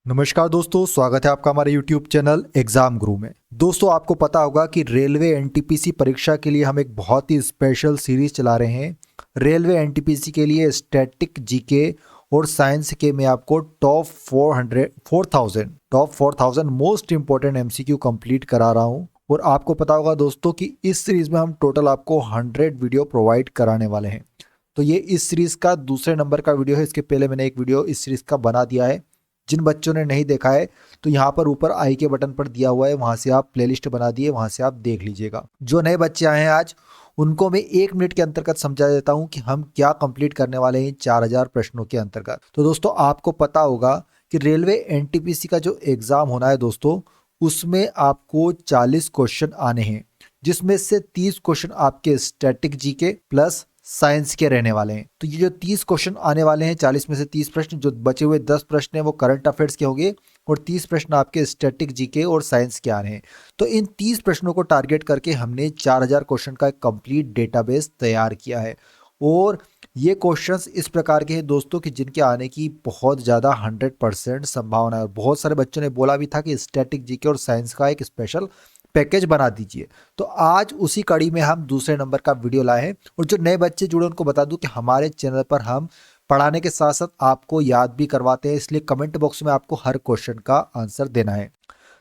नमस्कार दोस्तों, स्वागत है आपका हमारे YouTube चैनल एग्जाम गुरु में। दोस्तों, आपको पता होगा कि रेलवे एनटीपीसी परीक्षा के लिए हम एक बहुत ही स्पेशल सीरीज चला रहे हैं। रेलवे एनटीपीसी के लिए स्टैटिक जीके और साइंस के मैं आपको top 4000 most important MCQ complete करा रहा हूं। और आपको पता होगा दोस्तों कि इस सीरीज में हम टोटल आपको 100 वीडियो प्रोवाइड कराने वाले हैं। तो ये इस सीरीज का दूसरे नंबर का वीडियो है। इसके पहले मैंने एक वीडियो इस सीरीज का बना दिया है। जिन बच्चों ने नहीं देखा है तो यहाँ पर ऊपर आई के बटन पर दिया हुआ है, वहां से आप प्लेलिस्ट बना दिए, वहां से आप देख लीजिएगा। जो नए बच्चे आए हैं आज, उनको मैं 1 मिनट के अंतर्गत समझा देता हूँ कि हम क्या कंप्लीट करने वाले हैं 4000 प्रश्नों के अंतर्गत। तो दोस्तों, आपको पता होगा कि रेलवे एनटीपीसी का जो एग्जाम होना है दोस्तों, उसमें आपको 40 क्वेश्चन आने हैं, जिसमें से 30 क्वेश्चन आपके स्टैटिक जीके प्लस साइंस के रहने वाले हैं। तो ये जो 30 क्वेश्चन आने वाले हैं, 40 में से 30 प्रश्न, जो बचे हुए 10 प्रश्न हैं वो करंट अफेयर्स के होंगे और 30 प्रश्न आपके स्टैटिक जीके और साइंस के आ रहे हैं। तो इन 30 प्रश्नों को टारगेट करके हमने 4000 क्वेश्चन का एक कंप्लीट डेटाबेस तैयार किया है। और ये क्वेश्चंस इस प्रकार के हैं दोस्तों कि जिनके आने की बहुत ज़्यादा 100% संभावना है। और बहुत सारे बच्चों ने बोला भी था कि स्टैटिक जीके और साइंस का एक स्पेशल पैकेज बना दीजिए। तो आज उसी कड़ी में हम दूसरे नंबर का वीडियो लाए हैं। और जो नए बच्चे जुड़े उनको बता दूं कि हमारे चैनल पर हम पढ़ाने के साथ साथ आपको याद भी करवाते हैं, इसलिए कमेंट बॉक्स में आपको हर क्वेश्चन का आंसर देना है।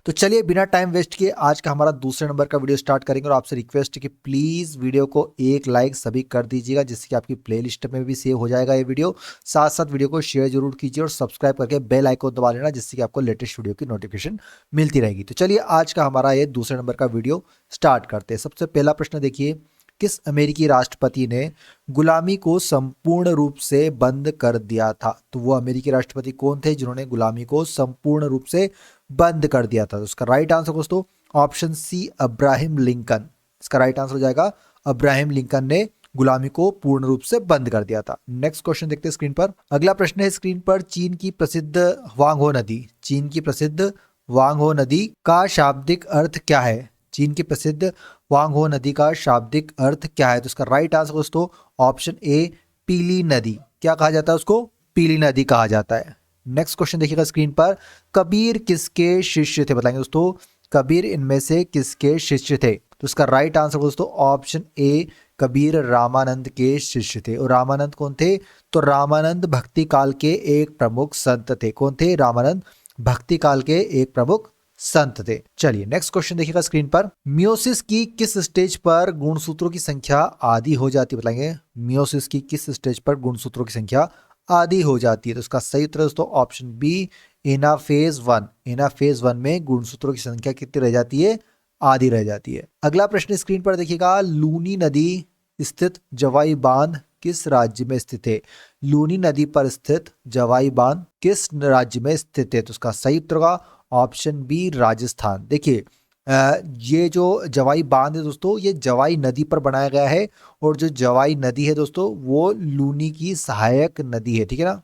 तो चलिए बिना टाइम वेस्ट किए आज का हमारा दूसरे नंबर का वीडियो स्टार्ट करेंगे। और आपसे रिक्वेस्ट है कि प्लीज़ वीडियो को एक लाइक सभी कर दीजिएगा, जिससे कि आपकी प्लेलिस्ट में भी सेव हो जाएगा ये वीडियो। साथ साथ वीडियो को शेयर जरूर कीजिए और सब्सक्राइब करके बेल आइकन दबा लेना, जिससे कि आपको लेटेस्ट वीडियो की नोटिफिकेशन मिलती रहेगी। तो चलिए आज का हमारा ये दूसरे नंबर का वीडियो स्टार्ट करते हैं। सबसे पहला प्रश्न देखिए, किस अमेरिकी राष्ट्रपति ने गुलामी को संपूर्ण रूप से बंद कर दिया था? तो वो अमेरिकी राष्ट्रपति कौन थे जिन्होंने गुलामी को संपूर्ण रूप से बंद कर दिया था? तो उसका राइट आंसर दोस्तों ऑप्शन सी, अब्राहम लिंकन। इसका राइट आंसर हो जाएगा अब्राहम लिंकन ने गुलामी को पूर्ण रूप से बंद कर दिया था। नेक्स्ट क्वेश्चन देखते हैं स्क्रीन पर। अगला प्रश्न है स्क्रीन पर, चीन की प्रसिद्ध वांगहो नदी, चीन की प्रसिद्ध वांगहो नदी का शाब्दिक अर्थ क्या है? चीन की प्रसिद्ध वांगहो नदी का शाब्दिक अर्थ क्या है? तो इसका राइट आंसर दोस्तों ऑप्शन ए, पीली नदी। क्या कहा जाता है उसको? पीली नदी कहा जाता है। नेक्स्ट क्वेश्चन देखिएगा स्क्रीन पर, कबीर किसके शिष्य थे? बताएंगे दोस्तों, कबीर इनमें से किसके शिष्य थे? तो इसका राइट आंसर दोस्तों ऑप्शन ए, कबीर रामानंद के शिष्य थे। और रामानंद कौन थे? तो रामानंद भक्ति काल के एक प्रमुख संत थे। कौन थे? रामानंद भक्ति काल के एक प्रमुख संत थे। चलिए नेक्स्ट क्वेश्चन देखिएगा स्क्रीन पर, मियोसिस की किस स्टेज पर गुणसूत्रों की संख्या आधी हो जाती है? बताएंगे मियोसिस की किस स्टेज पर गुणसूत्रों की संख्या आधी हो जाती है? तो इसका सही उत्तर दोस्तों ऑप्शन बी, एनाफेज 1। एनाफेज 1 में गुणसूत्रों की संख्या कितनी रह जाती है? आधी रह जाती है। अगला प्रश्न स्क्रीन पर देखिएगा, लूनी नदी स्थित जवाई बांध किस राज्य में स्थित है? लूनी नदी पर स्थित जवाई बांध किस राज्य में स्थित है? तो उसका सही उत्तर होगा ऑप्शन बी, राजस्थान। देखिए ये जो जवाई बांध है दोस्तों, ये जवाई नदी पर बनाया गया है। और जो जवाई नदी है दोस्तों, वो लूनी की सहायक नदी है। ठीक है ना?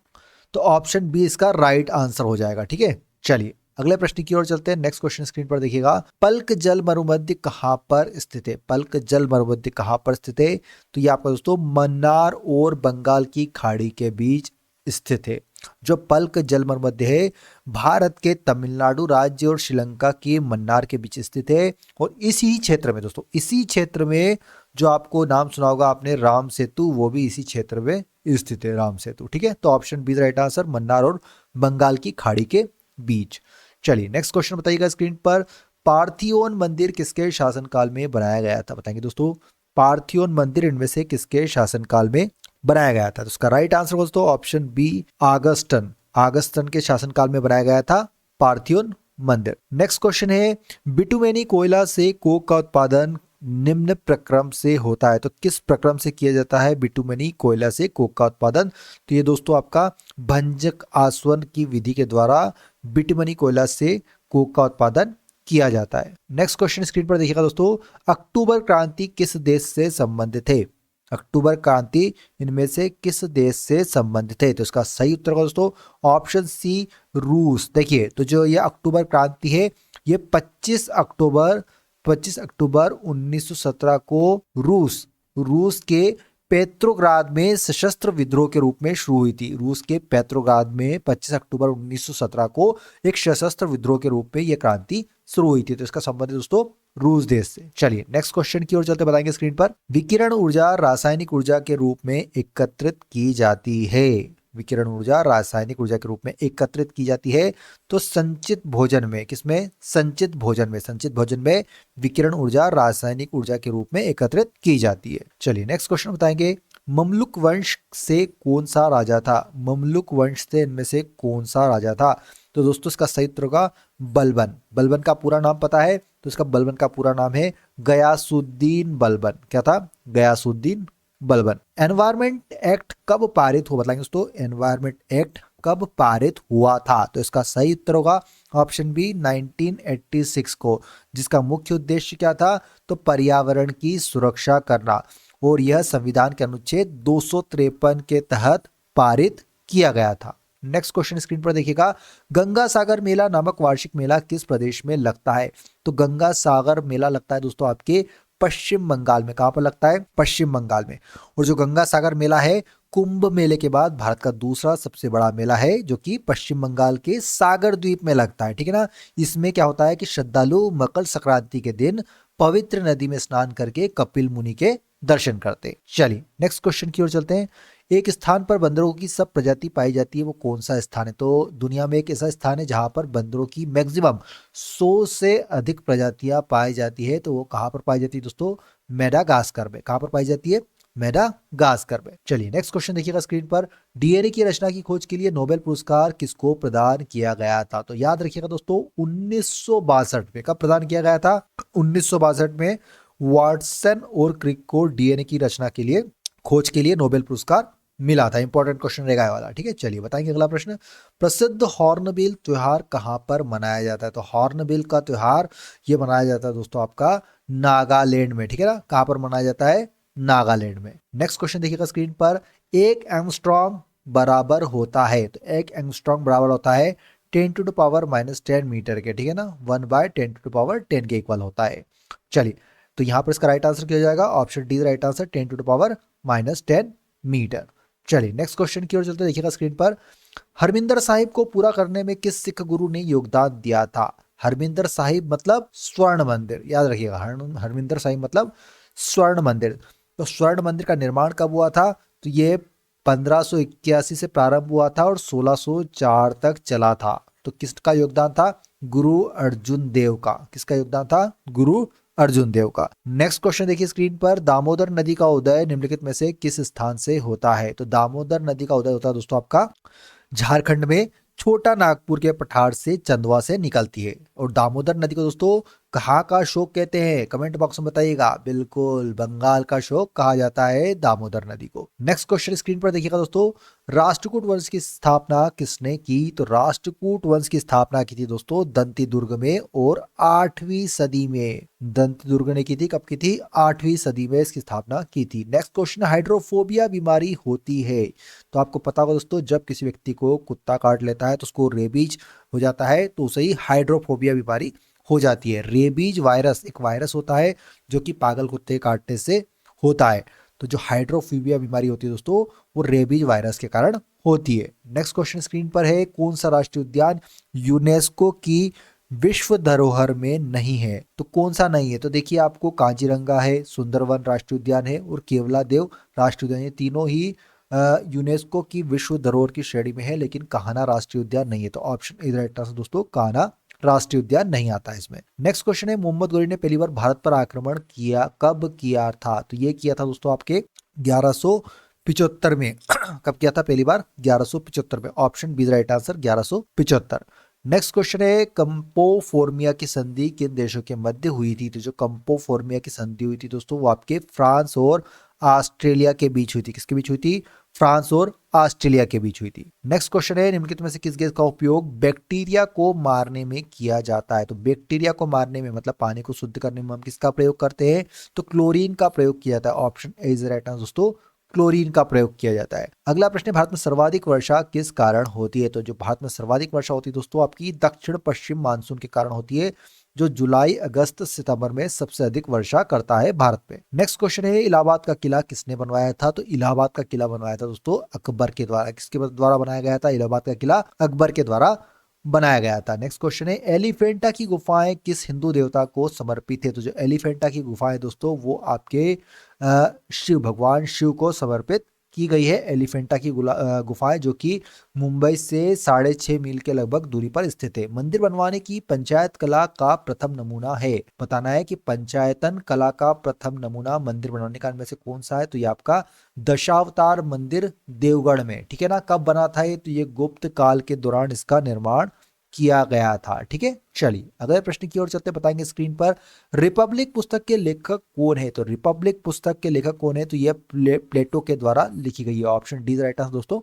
तो ऑप्शन बी इसका राइट आंसर हो जाएगा। ठीक है, चलिए अगले प्रश्न की ओर चलते हैं। नेक्स्ट क्वेश्चन स्क्रीन पर देखिएगा, पल्क जल मरुमध्य कहाँ पर स्थित है? पल्क जल मरुमध्य कहाँ पर स्थित है? तो ये आपका दोस्तों मन्नार और बंगाल की खाड़ी के बीच स्थित है। जो पल्क जल मरुमध्य है, भारत के तमिलनाडु राज्य और श्रीलंका के मन्नार के बीच स्थित है। और इसी क्षेत्र में दोस्तों, इसी क्षेत्र में जो आपको नाम सुना होगा आपने, राम सेतु, वो भी इसी क्षेत्र में स्थित है, राम सेतु। ठीक है, तो option B right answer, Mannar और बंगाल की खाड़ी के बीच। चलिए नेक्स्ट क्वेश्चन बताइएगा स्क्रीन पर, पार्थियोन मंदिर किसके शासनकाल में बनाया गया था? बताएंगे दोस्तों, पार्थियोन मंदिर इनमें से किसके शासनकाल में बनाया गया था? तो उसका राइट आंसर दोस्तों ऑप्शन बी, आगस्टन। आगस्टन के शासनकाल में बनाया गया था पार्थियोन मंदिर। नेक्स्ट क्वेश्चन है, बिटुमेनी कोयला से कोक का उत्पादन निम्न प्रक्रम से होता है? तो किस प्रक्रम से किया जाता है बिटुमेनी कोयला से कोक का उत्पादन? तो ये दोस्तों आपका भंजक आसवन की विधि के द्वारा बिटुमेनी कोयला से कोक का उत्पादन किया जाता है। नेक्स्ट क्वेश्चन स्क्रीन पर देखिएगा दोस्तों, अक्टूबर क्रांति किस देश से संबंधित है? अक्टूबर क्रांति इनमें से किस देश से संबंधित है? तो इसका सही उत्तर होगा दोस्तों ऑप्शन सी, रूस। देखिए, तो जो ये अक्टूबर क्रांति है, ये 25 अक्टूबर 1917 को रूस के पेट्रोग्राद में सशस्त्र विद्रोह के रूप में शुरू हुई थी। रूस के पेट्रोग्राद में 25 अक्टूबर 1917 को एक सशस्त्र विद्रोह के रूप में यह क्रांति शुरू हुई थी। तो इसका संबंध दोस्तों रूस देश से। चलिए नेक्स्ट क्वेश्चन की ओर चलते बताएंगे स्क्रीन पर। विकिरण ऊर्जा रासायनिक ऊर्जा के रूप में एकत्रित की जाती है। विकिरण ऊर्जा रासायनिक ऊर्जा के रूप में एकत्रित की जाती है तो संचित भोजन में, किसमें? संचित भोजन में। संचित भोजन में विकिरण ऊर्जा रासायनिक ऊर्जा के रूप में एकत्रित की जाती है। चलिए नेक्स्ट क्वेश्चन बताएंगे। ममलुक वंश से कौन सा राजा था? ममलुक वंश से इनमें से कौन सा राजा था? तो दोस्तों इसका सही उत्तर होगा बलबन। बलबन का पूरा नाम पता है? तो इसका बलबन का पूरा नाम है गयासुद्दीन बलबन। क्या था? गयासुद्दीन बलबन। एनवायरमेंट एक्ट कब पारित हुआ? बताएंगे दोस्तों एनवायरमेंट एक्ट कब पारित हुआ था? तो इसका सही उत्तर होगा ऑप्शन बी 1986 को, जिसका मुख्य उद्देश्य क्या था? तो पर्यावरण की सुरक्षा करना, और यह संविधान के अनुच्छेद 253 के तहत पारित किया गया था। नेक्स्ट क्वेश्चन स्क्रीन पर देखिएगा। गंगा सागर मेला नामक वार्षिक मेला किस प्रदेश में लगता है? तो गंगा सागर मेला लगता है दोस्तों आपके पश्चिम बंगाल में। कहां पर लगता है? पश्चिम बंगाल में। और जो गंगा सागर मेला है कुंभ मेले के बाद भारत का दूसरा सबसे बड़ा मेला है, जो कि पश्चिम बंगाल के सागर द्वीप में लगता है। ठीक है ना। इसमें क्या होता है कि श्रद्धालु मकर संक्रांति के दिन पवित्र नदी में स्नान करके कपिल मुनि के दर्शन करते। चलिए नेक्स्ट क्वेश्चन की ओर चलते हैं। एक स्थान पर बंदरों की सब प्रजाति पाई जाती है, वो कौन सा स्थान है? तो दुनिया में एक ऐसा स्थान है जहां पर बंदरों की मैक्सिमम 100 से अधिक प्रजातियां पाई जाती है। तो वो कहां पर पाई जाती है दोस्तों? मेडागास्कर में। कहां पर पाई जाती है? मेडागास्कर में। चलिए नेक्स्ट क्वेश्चन देखिएगा स्क्रीन पर। डीएनए की रचना की खोज के लिए नोबेल पुरस्कार किसको प्रदान किया गया था? तो याद रखिएगा दोस्तों 1962 में। कब प्रदान किया गया था? 1962 में वाटसन और क्रिक को डीएनए की रचना के लिए, खोज के लिए नोबेल पुरस्कार मिला था। इंपॉर्टेंट क्वेश्चन रहेगा ये वाला। ठीक है, चलिए बताएंगे अगला प्रश्न। प्रसिद्ध हॉर्नबिल त्योहार कहां पर मनाया जाता है? तो हॉर्नबिल का त्योहार ये मनाया जाता है दोस्तों आपका नागालैंड में। ठीक है ना। कहां पर मनाया जाता है? नागालैंड में। नेक्स्ट क्वेश्चन देखिएगा स्क्रीन पर। एक एंगस्ट्रॉम बराबर होता है? तो एक एंगस्ट्रॉम बराबर होता है 10⁻⁻10 मीटर के। ठीक है ना। 1/10⁻10 के इक्वल होता है। चलिए तो यहां पर इसका राइट आंसर किया जाएगा option D right answer 10⁻⁻10 metre. चलिए नेक्स्ट क्वेश्चन की ओर चलते देखिएगा स्क्रीन पर। हरमिंदर साहिब को पूरा करने में किस सिख गुरु ने योगदान दिया था? हरमिंदर साहिब मतलब स्वर्ण मंदिर। याद रखिएगा हरमिंदर साहिब मतलब स्वर्ण मंदिर। तो स्वर्ण मंदिर का निर्माण कब हुआ था? तो ये 1581 से प्रारंभ हुआ था और 1604 तक चला था। तो किसका योगदान था? गुरु अर्जुन देव का। किसका योगदान था? गुरु अर्जुन देव का। नेक्स्ट क्वेश्चन देखिए स्क्रीन पर। दामोदर नदी का उदय निम्नलिखित में से किस स्थान से होता है? तो दामोदर नदी का उदय होता है दोस्तों आपका झारखंड में छोटा नागपुर के पठार से चंदवा से निकलती है। और दामोदर नदी को दोस्तों कहाँ का शोक कहते हैं? कमेंट बॉक्स में बताइएगा। बिल्कुल बंगाल का शोक कहा जाता है दामोदर नदी को। नेक्स्ट क्वेश्चन स्क्रीन पर देखिएगा दोस्तों। राष्ट्रकूट वंश की स्थापना किसने की? तो राष्ट्रकूट वंश की स्थापना की थी दोस्तों दंती दुर्ग में और 8वीं सदी में। दंती दुर्ग ने की थी। कब की थी? 8वीं सदी में इसकी स्थापना की थी। Next question. हाइड्रोफोबिया बीमारी होती है? तो आपको पता होगा दोस्तों जब किसी व्यक्ति को कुत्ता काट लेता है तो उसको रेबीज हो जाता है, तो उसे ही हाइड्रोफोबिया बीमारी हो जाती है। रेबीज वायरस एक वायरस होता है जो कि पागल कुत्ते काटने से होता है। तो जो हाइड्रोफोबिया बीमारी होती है दोस्तों वो रेबीज वायरस के कारण होती है। नेक्स्ट क्वेश्चन स्क्रीन पर है। कौन सा राष्ट्रीय उद्यान यूनेस्को की विश्व धरोहर में नहीं है? तो कौन सा नहीं है? तो देखिए आपको काजीरंगा है, सुंदरवन राष्ट्रीय उद्यान है और केवलादेव राष्ट्रीय उद्यान, ये तीनों ही यूनेस्को की विश्व धरोहर की श्रेणी में है, लेकिन कान्हा राष्ट्रीय उद्यान नहीं है। तो ऑप्शन ए राइट आंसर दोस्तों कान्हा राष्ट्रीय उद्यान नहीं आता है इसमें। नेक्स्ट क्वेश्चन है। मोहम्मद गौरी ने पहली बार भारत पर आक्रमण किया कब किया था? तो ये किया था दोस्तों आपके 1175 में। कब किया था पहली बार? 1175 में। Option B right answer 1175। Next question है। कंपोफोर्मिया की संधि किन देशों के मध्य हुई थी? तो जो कंपोफोर्मिया की संधि हुई थी दोस्तों वो आपके फ्रांस और ऑस्ट्रेलिया के बीच हुई थी। किसके बीच हुई थी? फ्रांस और ऑस्ट्रेलिया के बीच हुई थी। नेक्स्ट क्वेश्चन है। निम्नलिखित में से किस गैस का उपयोग बैक्टीरिया को मारने में किया जाता है? तो बैक्टीरिया को मारने में मतलब पानी को शुद्ध करने में हम किसका प्रयोग करते हैं? तो क्लोरीन का प्रयोग किया जाता है। Option A is right answer दोस्तों क्लोरीन का प्रयोग किया जाता है। अगला प्रश्न है, भारत में सर्वाधिक वर्षा किस कारण होती है? तो जो भारत में सर्वाधिक वर्षा होती है दोस्तों आपकी दक्षिण पश्चिम मानसून के कारण होती है, जो जुलाई अगस्त सितंबर में सबसे अधिक वर्षा करता है भारत में। नेक्स्ट क्वेश्चन है, इलाहाबाद का किला किसने बनवाया था? तो इलाहाबाद का किला बनवाया था दोस्तों अकबर के द्वारा। किसके द्वारा बनाया गया था? इलाहाबाद का किला अकबर के द्वारा बनाया गया था। नेक्स्ट क्वेश्चन है, एलिफेंटा की गुफाएं किस हिंदू देवता को समर्पित है? तो जो एलिफेंटा की गुफाएं दोस्तों वो आपके शिव, भगवान शिव को समर्पित की गई है। एलिफेंटा की गुफाएं जो कि मुंबई से 6.5 मील के लगभग दूरी पर स्थित है। मंदिर बनवाने की पंचायत कला का प्रथम नमूना है। बताना है कि पंचायतन कला का प्रथम नमूना मंदिर बनवाने का इनमें से कौन सा है? तो ये आपका दशावतार मंदिर देवगढ़ में, ठीक है ना। कब बना था ये? तो ये गुप्त काल के दौरान इसका निर्माण किया गया था, ठीक है। चलिए अगले प्रश्न की ओर चलते, बताएंगे स्क्रीन पर, रिपब्लिक पुस्तक के लेखक कौन है? तो रिपब्लिक पुस्तक के लेखक कौन है? तो यह प्लेटो के द्वारा लिखी गई है। ऑप्शन डी राइट आंसर दोस्तों,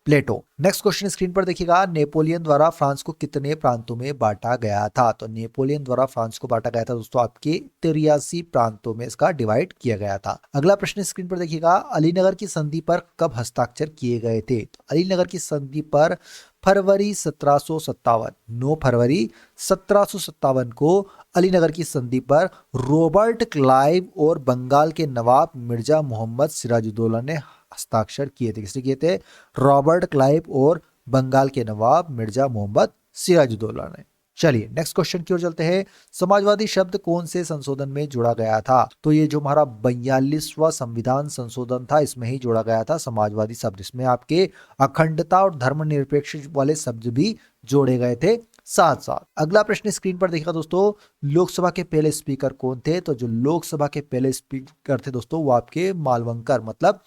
प्लेटो। नेक्स्ट क्वेश्चन स्क्रीन पर देखिएगा, नेपोलियन द्वारा फ्रांस को कितने प्रांतों में बांटा गया था? तो नेपोलियन द्वारा फ्रांस को बांटा गया था दोस्तों आपके 83 प्रांतों में इसका डिवाइड किया गया था। अगला प्रश्न स्क्रीन पर देखिएगा, अलीनगर की संधि पर कब हस्ताक्षर किए गए थे? तो अलीनगर की संधि पर फरवरी 1757, 9 फरवरी 1757 को अलीनगर की संधि पर रॉबर्ट क्लाइव और बंगाल के नवाब मिर्जा मोहम्मद सिराजुद्दौला ने हस्ताक्षर किए थे। किसने किए थे? रॉबर्ट क्लाइव और बंगाल के नवाब मिर्जा मोहम्मद सिराजुद्दौला ने। चलिए नेक्स्ट क्वेश्चन की ओर चलते हैं, समाजवादी शब्द कौन से संशोधन में जोड़ा गया था? तो ये जो हमारा 42वां संविधान संशोधन था इसमें ही जोड़ा गया था समाजवादी शब्द। इसमें आपके अखंडता और धर्मनिरपेक्ष वाले शब्द भी जोड़े गए थे साथ साथ। अगला प्रश्न स्क्रीन पर देखिएगा दोस्तों, लोकसभा के पहले स्पीकर कौन थे? तो जो लोकसभा के पहले स्पीकर थे दोस्तों वो आपके मालवंकर, मतलब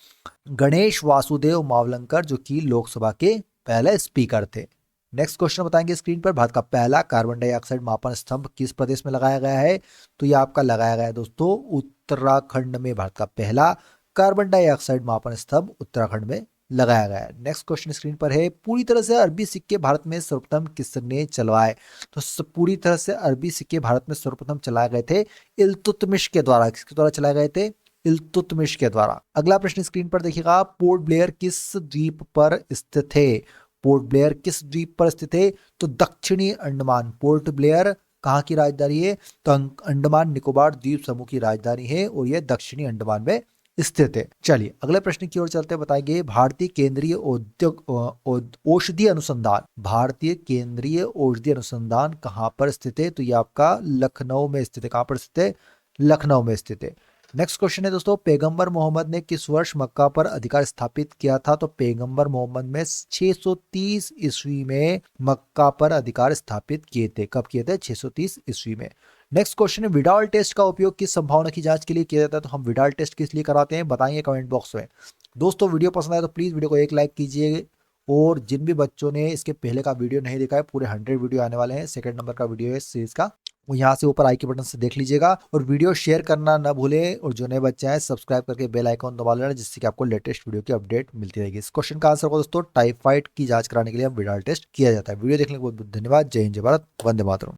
गणेश वासुदेव मावलंकर, जो कि लोकसभा के पहले स्पीकर थे। नेक्स्ट क्वेश्चन बताएंगे स्क्रीन पर, भारत का पहला कार्बन डाइऑक्साइड मापन स्तंभ किस प्रदेश में लगाया गया है? तो ये आपका लगाया गया है दोस्तों उत्तराखंड में। भारत का पहला कार्बन डाइऑक्साइड मापन स्तंभ उत्तराखंड में लगाया गया है। नेक्स्ट क्वेश्चन स्क्रीन पर है, पूरी तरह से अरबी सिक्के भारत में सर्वप्रथम किसने चलवाए? तो पूरी तरह से अरबी सिक्के भारत में सर्वप्रथम चलाए गए थे इल्तुतमिश के द्वारा। किसके द्वारा चलाए गए थे? इल्तुतमिश के द्वारा। अगला प्रश्न स्क्रीन पर देखिएगा, पोर्ट ब्लेयर किस द्वीप पर स्थित है? पोर्ट ब्लेयर किस द्वीप पर स्थित है? तो दक्षिणी अंडमान। पोर्ट ब्लेयर कहाँ की राजधानी है? तो अंडमान निकोबार द्वीप समूह की राजधानी है और यह दक्षिणी अंडमान में स्थित है। चलिए अगले प्रश्न की ओर चलते, बताएंगे भारतीय केंद्रीय औषधि अनुसंधान, भारतीय केंद्रीय औषधि अनुसंधान कहाँ पर स्थित है? तो ये आपका लखनऊ में स्थित है। कहाँ पर स्थित है? लखनऊ में स्थित है। नेक्स्ट क्वेश्चन है दोस्तों, पैगंबर मोहम्मद ने किस वर्ष मक्का पर अधिकार स्थापित किया था? तो पैगंबर मोहम्मद में 630 ईस्वी में मक्का पर अधिकार स्थापित किए थे। कब किए थे? 630 ईस्वी में। नेक्स्ट क्वेश्चन है, विडाल टेस्ट का उपयोग किस संभावना की जांच के लिए किया जाता है? तो हम विडाल टेस्ट किस लिए कराते हैं बताइए कमेंट बॉक्स में। दोस्तों वीडियो पसंद आए तो प्लीज वीडियो को एक लाइक कीजिए, और जिन भी बच्चों ने इसके पहले का वीडियो नहीं देखा है, पूरे 100 वीडियो आने वाले हैं, सेकंड नंबर का वीडियो है इस सीरीज का, वो यहाँ से ऊपर आई के बटन से देख लीजिएगा। और वीडियो शेयर करना ना भूलें, और जो नए बच्चे हैं सब्सक्राइब करके बेल आइकॉन दबा लेना, जिससे कि आपको लेटेस्ट वीडियो की अपडेट मिलती रहेगी। इस क्वेश्चन का आंसर होगा दोस्तों, टाइफाइड की जांच कराने के लिए हम विडाल टेस्ट किया जाता है। वीडियो देखने के लिए बहुत बहुत धन्यवाद। जय हिंद, जय भारत, वंदे मातरम।